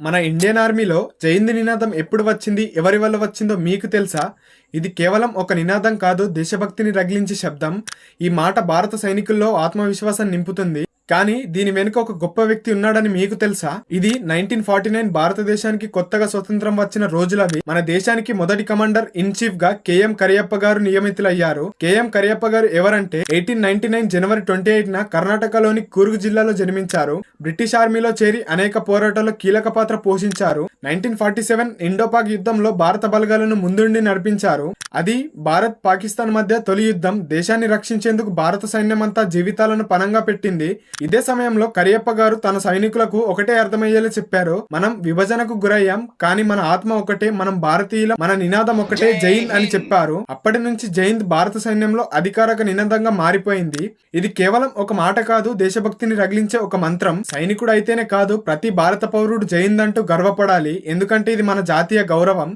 మన ఇండియన్ ఆర్మీలో జైంది నినాదం ఎప్పుడు వచ్చింది, ఎవరి వల్ల వచ్చిందో మీకు తెలుసా? ఇది కేవలం ఒక నినాదం కాదు, దేశభక్తిని రగిలించే శబ్దం. ఈ మాట భారత సైనికుల్లో ఆత్మవిశ్వాసం నింపుతుంది. కానీ దీని వెనుక ఒక గొప్ప వ్యక్తి ఉన్నాడని మీకు తెలుసా? ఇది 1949 భారతదేశానికి కొత్తగా స్వతంత్రం వచ్చిన రోజులవి. మన దేశానికి మొదటి కమాండర్ ఇన్ చీఫ్ గా కేఎం కరియప్ప గారు నియమితులయ్యారు. కేఎం కరియప్ప గారు ఎవరంటే 1899 జనవరి 28న కర్ణాటకలోని కూర్గ్ జిల్లాలో జన్మించారు. బ్రిటిష్ ఆర్మీలో చేరి అనేక పోరాటాల్లో కీలక పాత్ర పోషించారు. 1947 ఇండోపాక్ యుద్ధంలో భారత బలగాలను ముందుండి నడిపించారు. అది భారత్ పాకిస్తాన్ మధ్య తొలి యుద్ధం. దేశాన్ని రక్షించేందుకు భారత సైన్యమంతా జీవితాలను పణంగా పెట్టింది. ఇదే సమయంలో కరియప్ప గారు తన సైనికులకు ఒకటే అర్థమయ్యేలా చెప్పారు: మనం విభజనకు గురయ్యాం, కానీ మన ఆత్మ ఒకటే, మనం భారతీయుల, మన నినాదం ఒకటే, జై హింద్ అని చెప్పారు. అప్పటి నుంచి జై హింద్ భారత సైన్యంలో అధికారిక నినాదంగా మారిపోయింది. ఇది కేవలం ఒక మాట కాదు, దేశభక్తిని రగిలించే ఒక మంత్రం. సైనికుడు అయితేనే కాదు, ప్రతి భారత పౌరుడు జై హింద్ అంటూ గర్వపడాలి. ఎందుకంటే ఇది మన జాతీయ గౌరవం.